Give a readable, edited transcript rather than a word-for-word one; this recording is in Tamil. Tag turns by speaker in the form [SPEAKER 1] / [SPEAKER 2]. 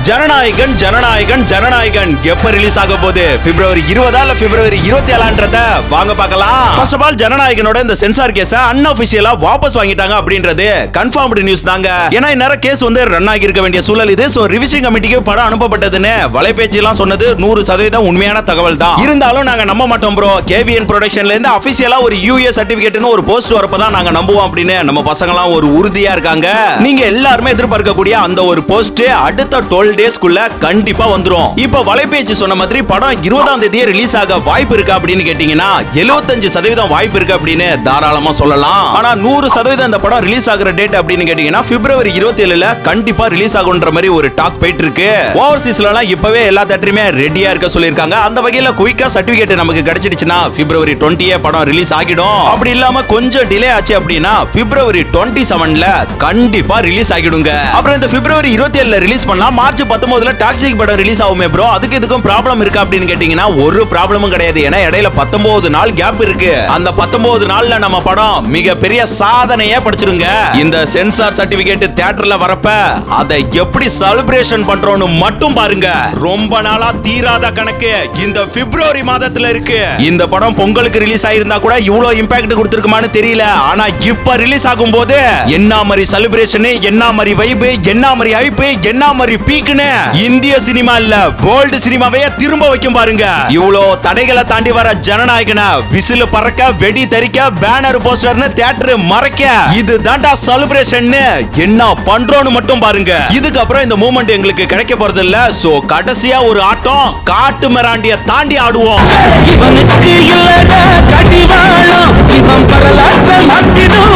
[SPEAKER 1] ஜனநாயகன் ஜனநாயகன் ஜனநாயகன் எப்ப ரிலீஸ் ஆக போகுது? பிப்ரவரி 20 இல்ல பிப்ரவரி 27 வாங்க பார்க்கலாம். ஃபர்ஸ்ட் ஆஃப் ஆல் ஜனநாயகனோட இந்த சென்சார் கேஸ அன்அபிஷியலா வாபஸ் வாங்கிட்டாங்க அப்படின்றது கன்ஃபார்ம்டு நியூஸ் தாங்க. ஏன்னா இந்த கேஸ் வந்து ரன் ஆகி இருக்க வேண்டிய சூழல் இது. சோ ரிவிஷன் கமிட்டிக்கு படம் அனுப்பப்பட்டதுன்னு வலைபேச்சு எல்லாம் சொன்னது 100% உண்மையான தகவல் தான். இருந்தாலும் நாங்க நம்ப மாட்டோம் ப்ரோ. கேவிஎன் ப்ரொடக்ஷன்ல இருந்து அபிஷியலா ஒரு யூஏ சர்டிபிகேட்னு ஒரு போஸ்ட் வரப்பதான் நாங்க நம்புவோம் அப்படின்னு நம்ம பசங்க எல்லாம் ஒரு உறுதியா இருக்காங்க. நீங்க எல்லாருமே எதிர்பார்க்கக்கூடிய அந்த ஒரு போஸ்ட் அடுத்த 12 டேஸ்க்குள்ள கண்டிப்பா வந்துரும். இப்ப வலைபேச்சு சொன்ன மாதிரி படம் 20ஆம் தேதியே ரிலீஸ் ஆக வாய்ப்பு இருக்கு அப்படின்னு கேட்டீங்கன்னா 75% வாய்ப்பு இருக்கு அப்படின்னு தாராளமா சொல்லலாம். ஆனா 100% அந்த படம் ரிலீஸ் ஆகுற டேட் அப்படின்னு கேட்டீங்கன்னா பிப்ரவரி 27ல கண்டிப்பா ரிலீஸ் ஆகுன்ற மாதிரி ஒரு டாக் போயிட்டு இருக்கு. ஓவர்சீஸ்ல எல்லாம் இப்பவே எல்லா தியேட்டருமே ரெடியா இருக்க சொல்லிருக்காங்க. அந்த வகையில குயிக்கா சர்டிபிகேட் நமக்கு கிடைச்சிடுச்சுன்னா பிப்ரவரி 20 படம் ரிலீஸ் ஆகிடும். அப்படி இல்லாம கொஞ்சம் டிலே ஆச்சு அப்படின்னா பிப்ரவரி 27ல கண்டிப்பா ரிலீஸ் ஆகிடுங்க. அப்புறம் இந்த பிப்ரவரி 27ல ரிலீஸ் பண்ணா மார்ச் 19ல டாக்ஸிக் படம் ரிலீஸ் ஆகுமே ப்ரோ. அதுக்கு இதுக்கும் ப்ராப்ளம் இருக்கா அப்படின்னு கேட்டீங்கன்னா ஒரு ப்ராப்ளமும் கிடையாது. ஏன்னா இடையில 19 நாள் கேப் இருக்கு. அந்த 19 நாள்ல நம்ம படம் மிகப்பெரிய சாதனையே படிச்சிருங்க. இந்த சென்சார் சர்டிபிகேட் தியேட்டர்ல வரப்ப அதை எப்படி செலிப்ரேஷன் பண்றோம்னு மட்டும் பாருங்க. ரொம்ப நாளா தீராத கணக்கு இந்த பிப்ரவரி மாதத்துல இருக்கு. இந்த படம் பொங்கலுக்கு ரிலீஸ் ஆயிருந்தா கூட இவ்வளவு இம்பாக்ட் கொடுத்திருக்குமான்னு தெரியல. ஆனா இப்ப ரிலீஸ் ஆகும்போது என்ன மாதிரி செலிப்ரேஷன், என்ன மாதிரி வைப், என்ன மாதிரி ஹைப், என்ன மாதிரி பீக்னு இந்திய சினிமா இல்ல வேர்ல்ட் சினிமாவே திரும்ப வைக்கும் பாருங்க. இவ்வளோ தடைகளை தாண்டி வர ஜனநாயகன விசில் பறக்க, வெடி தெரிக்க, பேனர் போஸ்டர்னு தியேட்டர் மறைக்க இது தாண்டா செலிப்ரேஷன். என்ன பண்றோம்னு மட்டும் பாருங்க. இதுக்கு அப்புறம் இந்த மூமெண்ட் எங்களுக்கு கிடைக்க போறது இல்ல. சோ கடைசியா ஒரு ஆட்டம் காட்டு மிராண்டிய தாண்டி ஆடுவோம்.
[SPEAKER 2] இவனுக்கு இல்லடா கடிவாளம், இவன் வரலாற்றை மாத்திடும்.